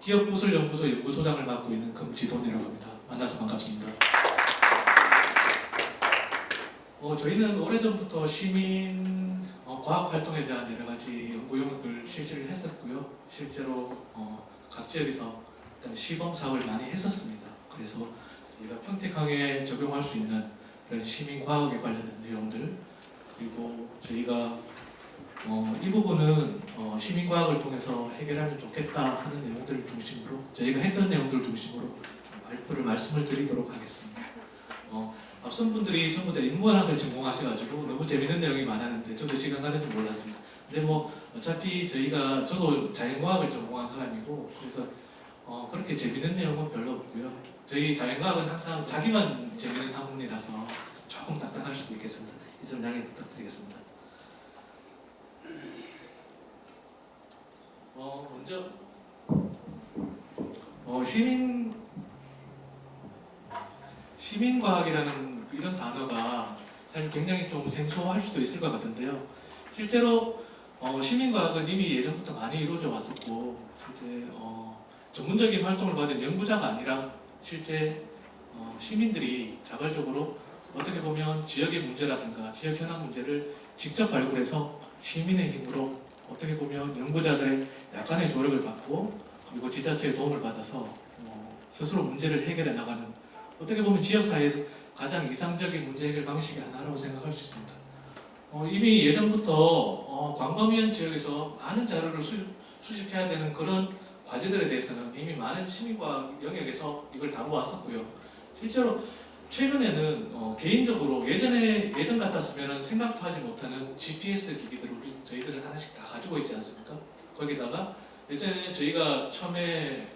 기업구슬연구소 연구소장을 맡고 있는 금지돈이라고 합니다. 만나서 반갑습니다. 저희는 오래전부터 시민 과학 활동에 대한 여러 가지 연구 영역을 실시를 했었고요. 실제로 각 지역에서 일단 시범 사업을 많이 했었습니다. 그래서 저희가 평택항에 적용할 수 있는 그런 시민 과학에 관련된 내용들, 그리고 저희가 이 부분은 시민과학을 통해서 해결하면 좋겠다 하는 내용들을 중심으로, 저희가 했던 내용들을 중심으로 발표를 말씀을 드리도록 하겠습니다. 앞선 분들이 전부 다 인문학을 전공하셔가지고 너무 재밌는 내용이 많았는데 저도 시간 가는 줄 몰랐습니다. 근데 어차피 저도 자연과학을 전공한 사람이고, 그래서 그렇게 재밌는 내용은 별로 없고요. 저희 자연과학은 항상 자기만 재밌는 학문이라서 조금 딱딱할 수도 있겠습니다. 이 점 양해 부탁드리겠습니다. 먼저 시민과학이라는 이런 단어가 사실 굉장히 좀 생소할 수도 있을 것 같은데요. 실제로 시민과학은 이미 예전부터 많이 이루어져 왔었고, 실제 전문적인 활동을 받은 연구자가 아니라 실제 시민들이 자발적으로 어떻게 보면 지역의 문제라든가 지역 현안 문제를 직접 발굴해서 시민의 힘으로 어떻게 보면 연구자들의 약간의 조력을 받고, 그리고 지자체의 도움을 받아서 스스로 문제를 해결해 나가는, 어떻게 보면 지역사회에서 가장 이상적인 문제 해결 방식의 하나라고 생각할 수 있습니다. 이미 예전부터 광범위한 지역에서 많은 자료를 수집해야 되는 그런 과제들에 대해서는 이미 많은 시민과학 영역에서 이걸 다루어왔었고요. 실제로 최근에는 개인적으로 예전 같았으면 생각도 하지 못하는 GPS 기기들을 저희들은 하나씩 다 가지고 있지 않습니까? 거기다가 예전에 저희가 처음에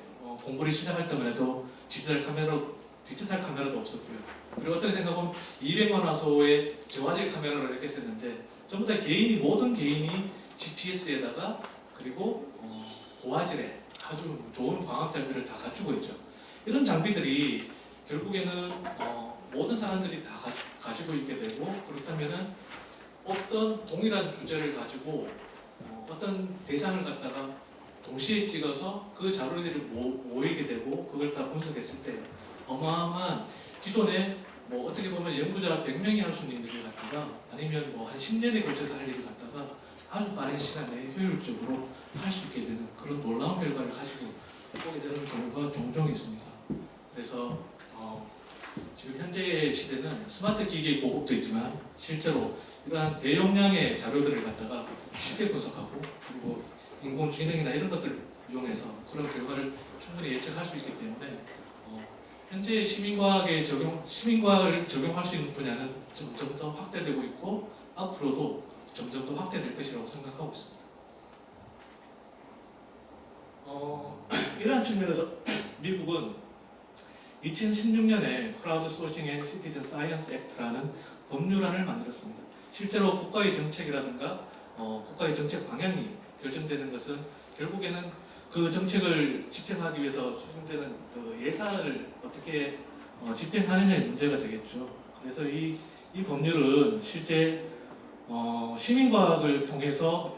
공부를 시작할 때만 해도 디지털 카메라도 없었고요. 그리고 어떻게 생각하면 200만 화소의 저화질 카메라를 이렇게 썼는데, 전부 다 모든 개인이 GPS에다가 그리고 고화질의 아주 좋은 광학 장비를 다 갖추고 있죠. 이런 장비들이 결국에는 모든 사람들이 다 가지고 있게 되고, 그렇다면은 어떤 동일한 주제를 가지고 어떤 대상을 갖다가 동시에 찍어서 그 자료들이 모이게 되고, 그걸 다 분석했을 때 어마어마한 기존에 어떻게 보면 연구자 100명이 할 수 있는 일을 갖다가, 아니면 한 10년에 걸쳐서 할 일을 갖다가 아주 빠른 시간에 효율적으로 할 수 있게 되는 그런 놀라운 결과를 가지고 오게 되는 경우가 종종 있습니다. 그래서 지금 현재의 시대는 스마트 기기의 보급도 있지만, 실제로 이러한 대용량의 자료들을 갖다가 쉽게 분석하고, 그리고 인공지능이나 이런 것들을 이용해서 그런 결과를 충분히 예측할 수 있기 때문에 현재 시민과학을 적용할 수 있는 분야는 점점 더 확대되고 있고, 앞으로도 점점 더 확대될 것이라고 생각하고 있습니다. 이러한 측면에서 미국은 2016년에 크라우드 소싱 앤 시티즌 사이언스 액트라는 법률안을 만들었습니다. 실제로 국가의 정책이라든가 국가의 정책 방향이 결정되는 것은 결국에는 그 정책을 집행하기 위해서 수행되는 그 예산을 어떻게 집행하느냐의 문제가 되겠죠. 그래서 이 법률은 실제 시민과학을 통해서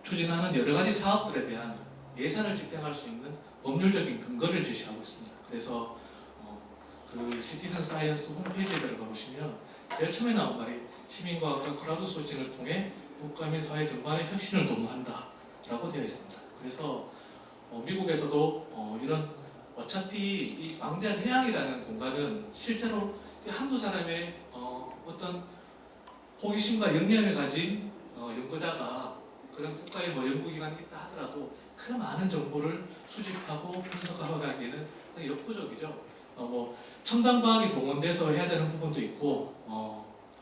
추진하는 여러 가지 사업들에 대한 예산을 집행할 수 있는 법률적인 근거를 제시하고 있습니다. 그래서 그 시티즌 사이언스 홈페이지에 들어가 보시면 제일 처음에 나온 말이 시민과학과 크라우드 소싱을 통해 국가 및 사회 전반의 혁신을 도모한다 라고 되어 있습니다. 그래서 미국에서도 이런, 어차피 이 광대한 해양이라는 공간은 실제로 한두 사람의 어떤 호기심과 역량을 가진 연구자가 그런 국가의 연구기관이 있다 하더라도 그 많은 정보를 수집하고 분석하고 가기에는 역부족이죠. 첨단 과학이 동원돼서 해야 되는 부분도 있고,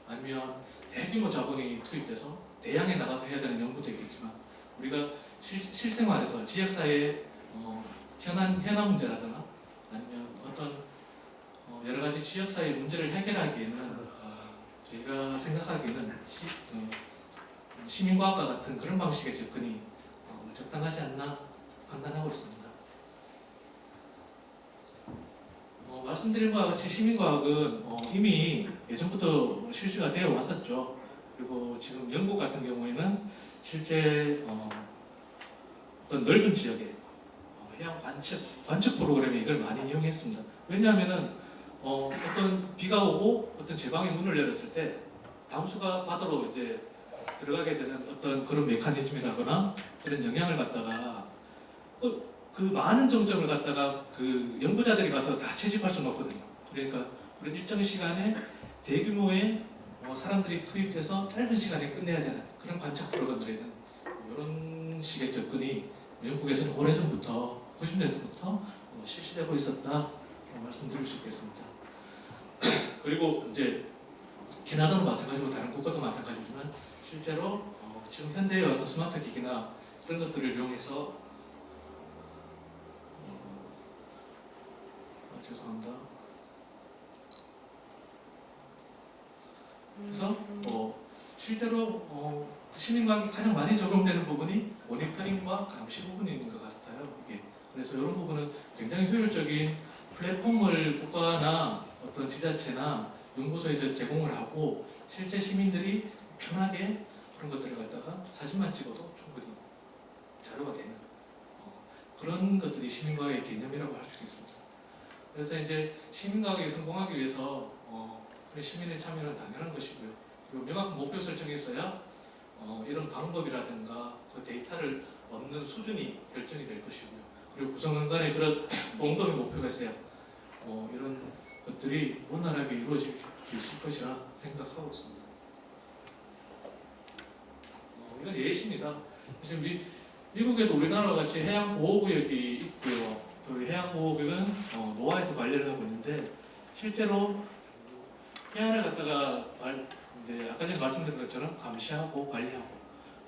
아니면 대규모 자본이 투입돼서 대양에 나가서 해야 되는 연구도 있겠지만, 우리가 실생활에서 지역사회의 현안 문제라든가 아니면 어떤 여러 가지 지역사회 문제를 해결하기에는 저희가 생각하기에는 시민과학과 같은 그런 방식의 접근이 적당하지 않나 판단하고 있습니다. 말씀드린 바와 같이 시민과학은 이미 예전부터 실시가 되어 왔었죠. 그리고 지금 영국 같은 경우에는 실제 어떤 넓은 지역에 해양 관측 프로그램에 이걸 많이 이용했습니다. 왜냐하면은 어떤 비가 오고 어떤 제방의 문을 열었을 때 담수가 바다로 이제 들어가게 되는 어떤 그런 메커니즘이라거나 그런 영향을 갖다가 그 많은 정점을 갖다가 그 연구자들이 가서 다 채집할 수는 없거든요. 그러니까 그런 일정 시간에 대규모의 사람들이 투입돼서 짧은 시간에 끝내야 되는 그런 관측 프로그램들에는 이런 식의 접근이 영국에서는 오래전부터 90년대부터 실시되고 있었다 말씀드릴 수 있겠습니다. 그리고 이제 캐나다도 마찬가지고 다른 국가도 마찬가지지만 실제로 지금 현대에 와서 스마트 기기나 그런 것들을 이용해서 죄송합니다. 그래서 실제로 시민과학이 가장 많이 적용되는 부분이 모니터링과 감시 부분인 것 같아요. 이게. 그래서 이런 부분은 굉장히 효율적인 플랫폼을 국가나 어떤 지자체나 연구소에 제공을 하고 실제 시민들이 편하게 그런 것들을 갖다가 사진만 찍어도 충분히 자료가 되는 그런 것들이 시민과학의 개념이라고 할 수 있습니다. 그래서 이제 시민과학에 성공하기 위해서 시민의 참여는 당연한 것이고요. 그리고 명확한 목표 설정이 있어야 이런 방법이라든가 그 데이터를 얻는 수준이 결정이 될 것이고요. 그리고 구성원 간에 그런 공동의 목표가 있어야 이런 것들이 원활하게 이루어질 수 있을 것이라 생각하고 있습니다. 이건 예시입니다. 지금 미국에도 우리나라 같이 해양보호구역이 있고요. 그 해양보호구역은 노아에서 관리를 하고 있는데 실제로 해안을 갖다가 이제 아까 전에 말씀드린 것처럼 감시하고 관리하고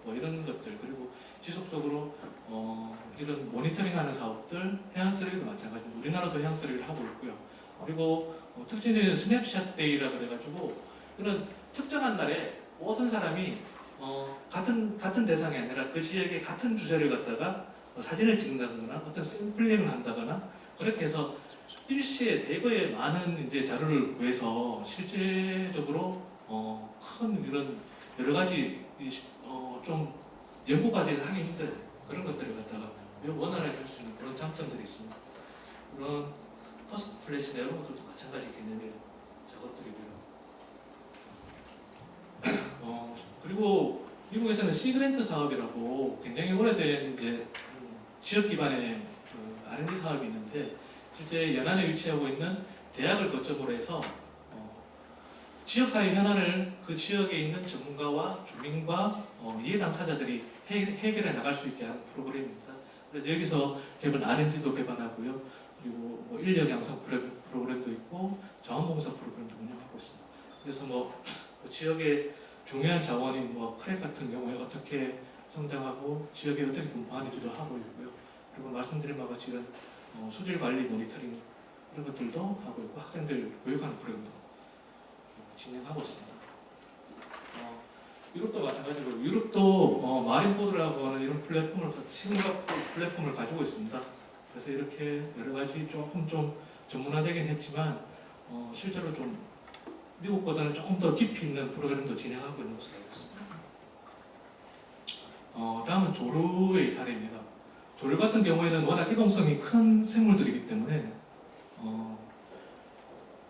이런 것들 그리고 지속적으로 이런 모니터링하는 사업들 해양 쓰레기도 마찬가지로 우리나라도 해양 쓰레기를 하고 있고요. 그리고 특징적인 스냅샷 데이라 그래가지고 그런 특정한 날에 모든 사람이 같은 대상이 아니라 그 지역의 같은 주제를 갖다가 사진을 찍는다거나 어떤 샘플링을 한다거나 그렇게 해서 일시에 대거에 많은 이제 자료를 구해서 실제적으로 큰 이런 여러 가지 좀 연구까지는 하기 힘든 그런 것들을 갖다가 원활하게 할 수 있는 그런 장점들이 있습니다. 그런 퍼스트 플래시나 이런 것들도 마찬가지 개념이에요. 저것들이고요. 그리고 미국에서는 시그랜트 사업이라고 굉장히 오래된 이제 지역 기반의 R&D 사업이 있는데 실제 연안에 위치하고 있는 대학을 거점으로 해서 지역사회 현안을 그 지역에 있는 전문가와 주민과 이해 당사자들이 해결해 나갈 수 있게 하는 프로그램입니다. 그래서 여기서 개발 R&D도 개발하고요. 그리고 인력 양성 프로그램도 있고 자원봉사 프로그램도 운영하고 있습니다. 그래서 그 지역의 중요한 자원인 크랙 같은 경우에 어떻게 성장하고 지역에 어떻게 분포하는지도 하고 있고요. 그리고 말씀드린 바와 같이 이런 수질 관리 모니터링 이런 것들도 하고 있고 학생들 교육하는 프로그램도 진행하고 있습니다. 유럽도 마찬가지로 유럽도 마린보드라고 하는 이런 플랫폼을 시민과학 플랫폼을 가지고 있습니다. 그래서 이렇게 여러 가지 조금 좀 전문화되긴 했지만 실제로 좀 미국보다는 조금 더 깊이 있는 프로그램도 진행하고 있는 것으로 알고 있습니다. 다음은 조류의 사례입니다. 조류 같은 경우에는 워낙 이동성이 큰 생물들이기 때문에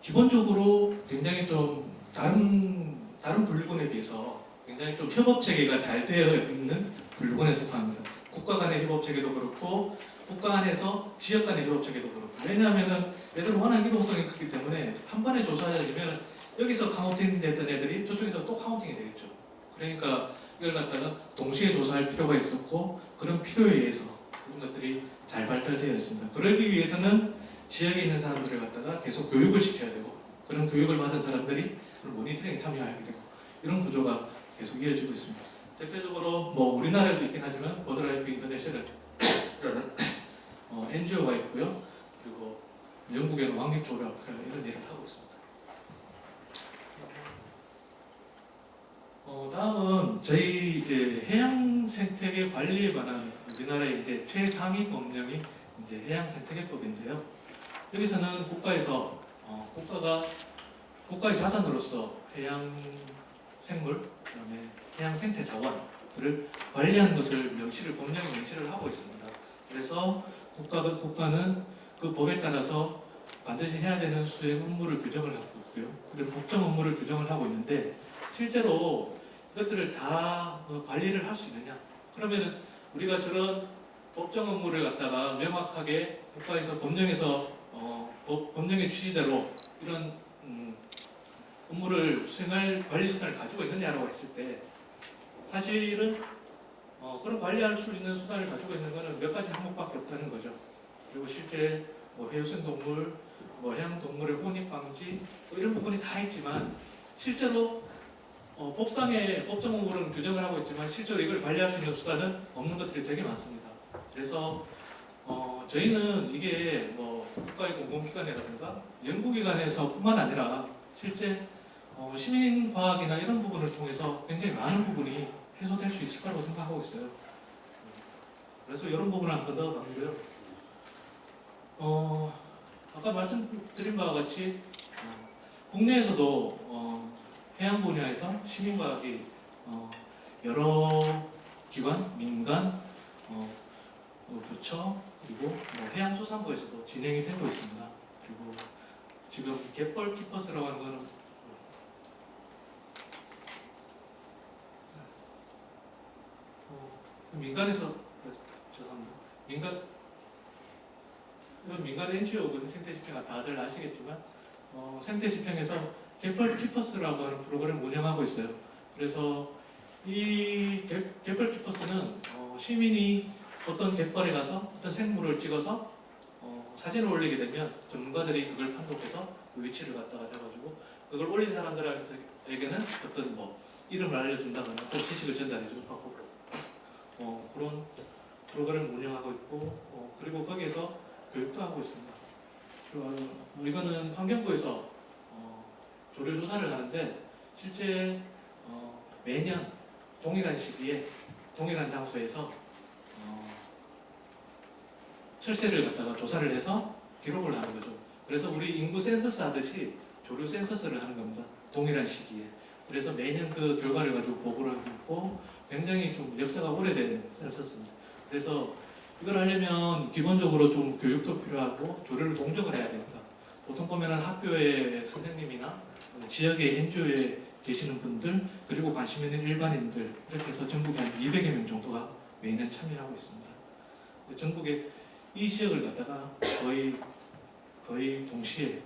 기본적으로 굉장히 좀 다른 분류군에 비해서 굉장히 좀 협업 체계가 잘 되어 있는 분류군에 속합니다. 국가 간의 협업 체계도 그렇고 국가 안에서 지역 간의 협업 체계도 그렇고 왜냐하면은 얘들은 워낙 이동성이 크기 때문에 한 번에 조사하자면 여기서 카운팅 됐던 애들이 저쪽에서 또 카운팅이 되겠죠. 그러니까 이걸 갖다가 동시에 조사할 필요가 있었고 그런 필요에 의해서 이런 것들이 잘 발달되어 있습니다. 그러기 위해서는 지역에 있는 사람들을 갖다가 계속 교육을 시켜야 되고 그런 교육을 받은 사람들이 그런 모니터링에 참여하게 되고 이런 구조가 계속 이어지고 있습니다. 대표적으로 우리나라에도 있긴 하지만 버드라이프 인터내셔널 NGO가 있고요. 그리고 영국에는 왕립조류학회가 이런 일을 하고 있습니다. 다음은 저희 이제 해양 생태계 관리에 관한 우리나라의 이제 최상위 법령이 이제 해양 생태계법인데요. 여기서는 국가에서 국가가 국가의 자산으로서 해양 생물, 그다음에 해양 생태 자원들을 관리하는 것을 법령에 명시를 하고 있습니다. 그래서 국가는 그 법에 따라서 반드시 해야 되는 수행 업무를 규정을 하고 있고요. 그리고 법정 업무를 규정을 하고 있는데 실제로 이것들을 다 관리를 할 수 있느냐? 그러면은 우리가 저런 법정 업무를 갖다가 명확하게 국가에서 법령에서 법령의 취지대로 이런 업무를 수행할 관리 수단을 가지고 있느냐라고 했을 때 사실은 그런 관리할 수 있는 수단을 가지고 있는 것은 몇 가지 항목밖에 없다는 거죠. 그리고 실제 해유생 동물, 해양 동물의 혼입 방지 이런 부분이 다 있지만 실제로 법상의 법정 업무는 규정을 하고 있지만 실제로 이걸 관리할 수 있는 수단은 없는 것들이 되게 많습니다. 그래서 저희는 이게 국가의 공공기관이라든가 연구기관에서뿐만 아니라 실제 시민과학이나 이런 부분을 통해서 굉장히 많은 부분이 해소될 수 있을 거라고 생각하고 있어요. 그래서 이런 부분을 한번 넣어봤고요. 아까 말씀드린 바와 같이 국내에서도 해양 분야에서 시민과학이 여러 기관, 민간, 부처 그리고 해양수산부에서도 진행이 되고 있습니다. 그리고 지금 갯벌 키퍼스라고 하는 거는 민간에서 죄송합니다. 민간 NGO군 생태지평 다들 아시겠지만 생태지평에서 갯벌 키퍼스라고 하는 프로그램을 운영하고 있어요. 그래서 이 갯벌 키퍼스는 시민이 어떤 갯벌에 가서 어떤 생물을 찍어서 사진을 올리게 되면 전문가들이 그걸 판독해서 그 위치를 갖다가 잡아주고 그걸 올린 사람들에게는 어떤 이름을 알려준다거나 어떤 지식을 전달해주고 그런 프로그램을 운영하고 있고 그리고 거기에서 교육도 하고 있습니다. 그리고 이거는 환경부에서 조류 조사를 하는데 실제 매년 동일한 시기에 동일한 장소에서 철새를 갖다가 조사를 해서 기록을 하는 거죠. 그래서 우리 인구 센서스 하듯이 조류 센서스를 하는 겁니다. 동일한 시기에. 그래서 매년 그 결과를 가지고 보고를 하고 있고 굉장히 좀 역사가 오래된 센서스입니다. 그래서 이걸 하려면 기본적으로 좀 교육도 필요하고 조류를 동정을 해야 됩니다. 보통 보면은 학교의 선생님이나 지역의 NGO에 계시는 분들 그리고 관심 있는 일반인들 이렇게 해서 전국에 한 200여 명 정도가 매년 참여하고 있습니다. 전국에 이 지역을 갖다가 거의 동시에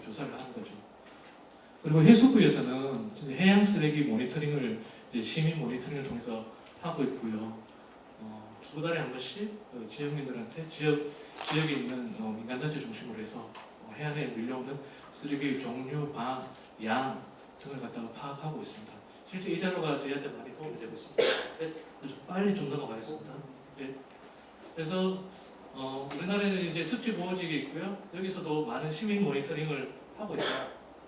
조사를 하는 거죠. 그리고 해수부에서는 해양 쓰레기 모니터링을 시민 모니터링을 통해서 하고 있고요. 두 달에 한 번씩 지역민들한테 지역에 있는 민간단체 중심으로 해서 해안에 밀려오는 쓰레기 종류, 방, 양 등을 갖다가 파악하고 있습니다. 실제 이 자료가 저희한테 많이 도움이 되고 있습니다. 네, 빨리 좀 넘어가겠습니다. 네. 그래서 우리나라에는 이제 습지보호지역이 있고요. 여기서도 많은 시민 모니터링을 하고 있다.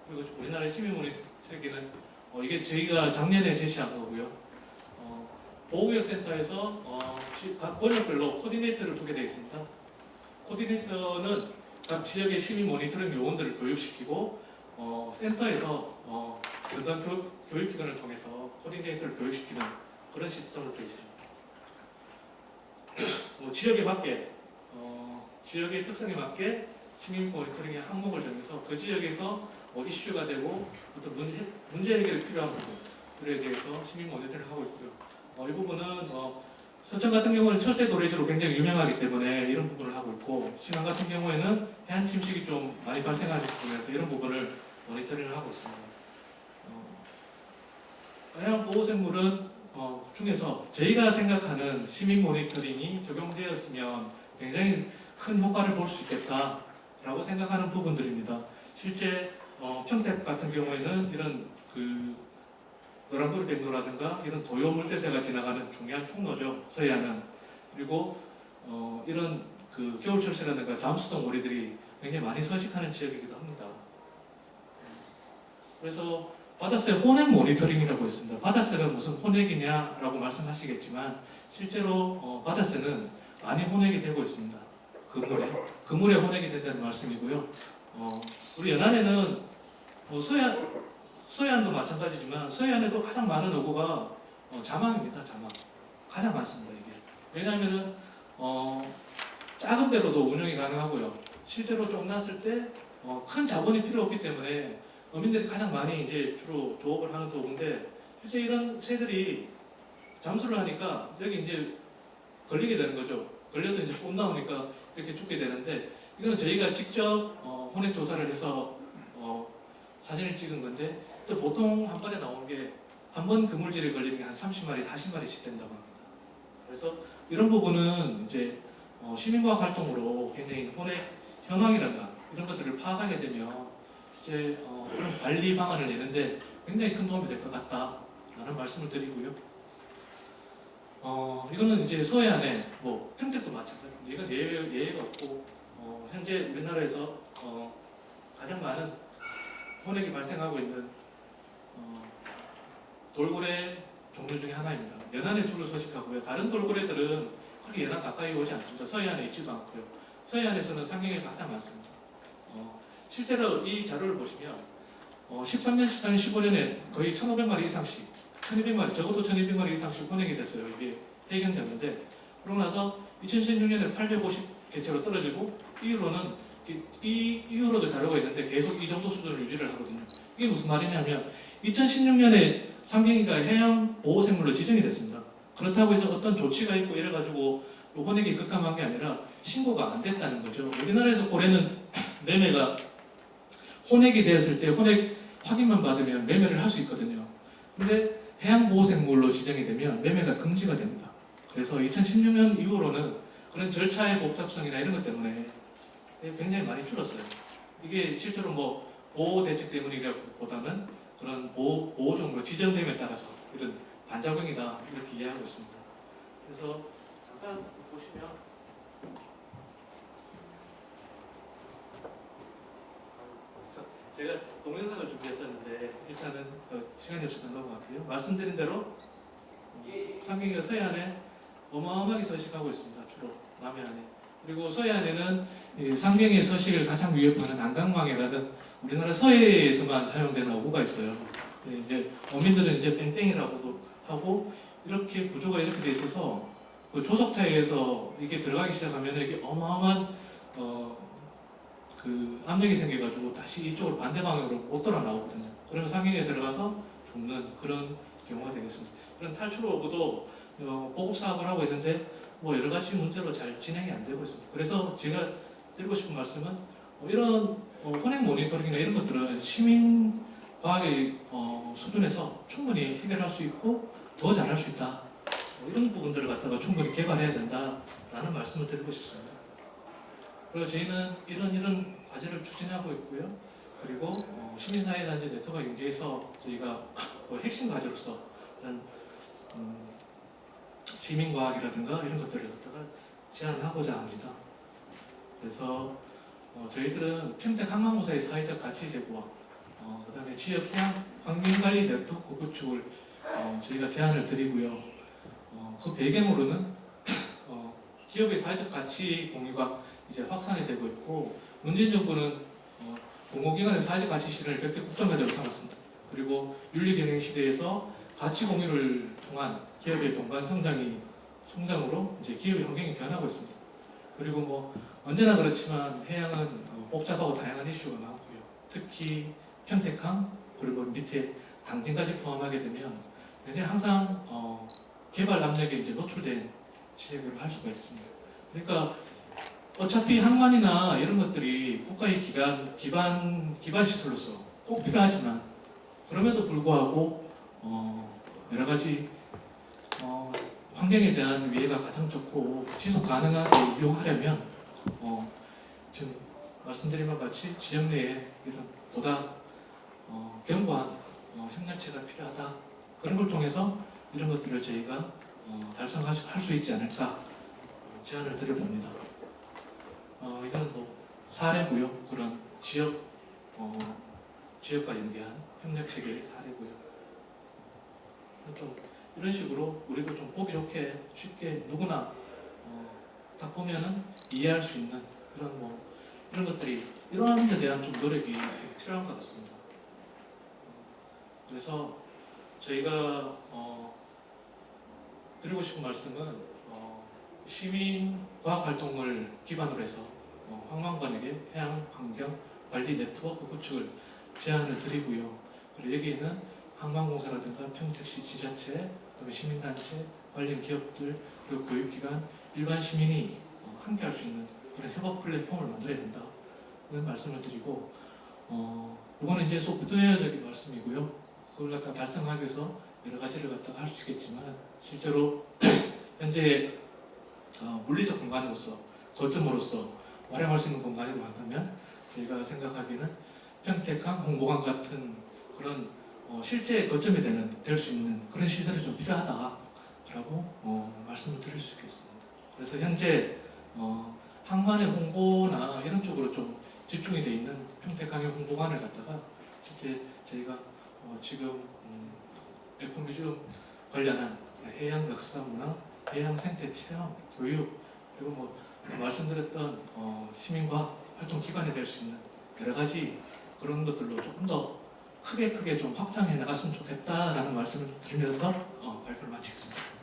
그리고 우리나라의 시민 모니터링은 이게 저희가 작년에 제시한 거고요. 보호구역센터에서 각 권역별로 코디네이터를 두게 되어 있습니다. 코디네이터는 각 지역의 시민 모니터링 요원들을 교육시키고 센터에서 전담 교육기관을 통해서 코디네이터를 교육시키는 그런 시스템으로 되어 있습니다. 지역에 맞게 지역의 특성에 맞게 시민 모니터링의 항목을 정해서 그 지역에서 이슈가 되고 어떤 문제 해결이 필요한 부분들에 대해서 시민 모니터링을 하고 있고요. 이 부분은 서천 같은 경우는 철새 도래지로 굉장히 유명하기 때문에 이런 부분을 하고 있고 신안 같은 경우에는 해안 침식이 좀 많이 발생하는 부분에서 이런 부분을 모니터링을 하고 있습니다. 해양 보호생물은 중에서 저희가 생각하는 시민 모니터링이 적용되었으면 굉장히 큰 효과를 볼 수 있겠다라고 생각하는 부분들입니다. 실제 평택 같은 경우에는 이런 노란고리 백로라든가 이런 도요 물대새가 지나가는 중요한 통로죠. 서해안은. 그리고 이런 겨울철새라든가 잠수동 오리들이 굉장히 많이 서식하는 지역이기도 합니다. 그래서 바다새 혼액 모니터링이라고 있습니다. 바다새가 무슨 혼액이냐라고 말씀하시겠지만 실제로 바다새는 많이 혼액이 되고 있습니다. 그물에 혼액이 된다는 말씀이고요. 우리 연안에는 서해안도 마찬가지지만 서해안에도 가장 많은 어구가 자망입니다. 자망. 가장 많습니다. 이게. 왜냐하면은 작은 배로도 운영이 가능하고요. 실제로 좀 났을 때 큰 자본이 필요 없기 때문에 어민들이 가장 많이 이제 주로 조업을 하는 도구인데 실제 이런 새들이 잠수를 하니까 여기 이제 걸리게 되는 거죠. 걸려서 이제 못 나오니까 이렇게 죽게 되는데 이거는 저희가 직접 혼액 조사를 해서 사진을 찍은 건데 또 보통 한 번에 나오는 게 한 번 그물질에 걸리는 게 한 30마리, 40마리씩 된다고 합니다. 그래서 이런 부분은 이제 시민과학 활동으로 굉장히 혼액 현황이란다 이런 것들을 파악하게 되면 이제 그런 관리 방안을 내는데 굉장히 큰 도움이 될 것 같다라는 말씀을 드리고요. 이거는 이제 서해안에 뭐 평택도 마찬가지입니다. 이건 예외가 없고 현재 우리나라에서 가장 많은 혼액이 발생하고 있는 돌고래 종류 중에 하나입니다. 연안에 주로 서식하고요. 다른 돌고래들은 그렇게 연안 가까이 오지 않습니다. 서해안에 있지도 않고요. 서해안에서는 상경이 가장 많습니다. 실제로 이 자료를 보시면 13년, 14년, 15년에 거의 1,500마리 이상씩 1,200마리, 적어도 1,200마리 이상씩 혼액이 됐어요. 이게 해경자인데 그러고 나서 2016년에 850개체로 떨어지고 이후로도 자료가 있는데 계속 이 정도 수준을 유지를 하거든요. 이게 무슨 말이냐면 2016년에 상경이가 해양보호생물로 지정이 됐습니다. 그렇다고 해서 어떤 조치가 있고 이래가지고 혼액이 급감한 게 아니라 신고가 안 됐다는 거죠. 우리나라에서 고래는 매매가 혼액이 되었을 때 혼액 확인만 받으면 매매를 할 수 있거든요. 근데 해양보호생물로 지정이 되면 매매가 금지가 됩니다. 그래서 2016년 이후로는 그런 절차의 복잡성이나 이런 것 때문에 굉장히 많이 줄었어요. 이게 실제로 뭐 보호대책 때문이라기보다는 그런 보호종으로 지정됨에 따라서 이런 반작용이다 이렇게 이해하고 있습니다. 그래서 잠깐 보시면 제가 동영상을 준비했었는데 일단은 시간이 없어서 넘어갈게요. 말씀드린 대로 상경이가 서해안에 어마어마하게 서식하고 있습니다. 주로 남해안에. 그리고 서해안에는 상경의 서식을 가장 위협하는 안강망해라는 우리나라 서해에서만 사용되는 어구가 있어요. 이제 어민들은 이제 뺑뺑이라고도 하고 이렇게 구조가 이렇게 돼 있어서 그 조석차에서 이게 들어가기 시작하면 이게 어마어마한 그 압력이 생겨가지고 다시 이쪽으로 반대 방향으로 못 돌아 나오거든요. 그러면 상경에 들어가서 죽는 그런 경우가 되겠습니다. 이런 탈출 어구도 보급 사업을 하고 있는데 뭐 여러 가지 문제로 잘 진행이 안 되고 있습니다. 그래서 제가 드리고 싶은 말씀은 이런 혼액 모니터링이나 이런 것들은 시민 과학의 수준에서 충분히 해결할 수 있고 더 잘할 수 있다. 이런 부분들을 갖다가 충분히 개발해야 된다라는 말씀을 드리고 싶습니다. 그리고 저희는 이런 과제를 추진하고 있고요. 그리고 시민사회단체 네트워크 연계해서 저희가 핵심 과제로서 이런 시민과학이라든가 이런 것들을 갖다가 제안하고자 합니다. 그래서 저희들은 평택 항만고사의 사회적 가치 제고와 그다음에 지역 해양 환경관리 네트워크 구축을 저희가 제안을 드리고요. 그 배경으로는 기업의 사회적 가치 공유가 이제 확산이 되고 있고 문재인 정부는 공공기관의 사회적 가치 실현을 100대 국정과제로 삼았습니다. 그리고 윤리경영 시대에서 가치 공유를 통한 기업의 동반 성장으로 이제 기업의 환경이 변하고 있습니다. 그리고 뭐 언제나 그렇지만 해양은 복잡하고 다양한 이슈가 많고요. 특히 평택항 그리고 밑에 당진까지 포함하게 되면 굉장히 항상 개발 압력에 이제 노출된 지역으로 할 수가 있습니다. 그러니까 어차피 항만이나 이런 것들이 국가의 기반 시설로서 꼭 필요하지만 그럼에도 불구하고 여러 가지 환경에 대한 위해가 가장 적고 지속 가능하게 이용하려면 지금 말씀드린 것 같이 지역 내에 이런 보다 견고한 협력체가 필요하다. 그런 걸 통해서 이런 것들을 저희가 달성할 수 있지 않을까 제안을 드려봅니다. 이건 뭐 사례고요. 그런 지역과 연계한 협력체계의 사례고요. 좀 이런 식으로 우리도 좀 보기 좋게 쉽게 누구나 딱 보면은 이해할 수 있는 그런 이런 것들이 이러한 데 대한 좀 노력이 좀 필요한 것 같습니다. 그래서 저희가 드리고 싶은 말씀은 시민과학 활동을 기반으로 해서 황만관에게 해양 환경 관리 네트워크 구축을 제안을 드리고요. 그리고 여기에는 항만공사라든가 평택시 지자체, 그다음에 시민단체, 관련 기업들, 그리고 교육기관, 일반 시민이 함께 할 수 있는 그런 협업 플랫폼을 만들어야 된다는 말씀을 드리고, 이거는 이제 소프트웨어적인 말씀이고요. 그걸 갖다 달성하기 위해서 여러 가지를 갖다가 할 수 있겠지만, 실제로 현재 물리적 공간으로서, 거점으로서 활용할 수 있는 공간이라고 한다면, 저희가 생각하기에는 평택항 홍보관 같은 그런 실제 거점이 될 수 있는 그런 시설이 좀 필요하다라고 말씀을 드릴 수 있겠습니다. 그래서 현재 항만의 홍보나 이런 쪽으로 좀 집중이 돼 있는 평택항의 홍보관을 갖다가 실제 저희가 지금 에코뮤지엄 관련한 해양 역사 문화, 해양 생태 체험, 교육, 그리고 뭐 말씀드렸던 시민과학 활동 기관이 될 수 있는 여러 가지 그런 것들로 조금 더 크게 좀 확장해 나갔으면 좋겠다라는 말씀을 드리면서 발표를 마치겠습니다.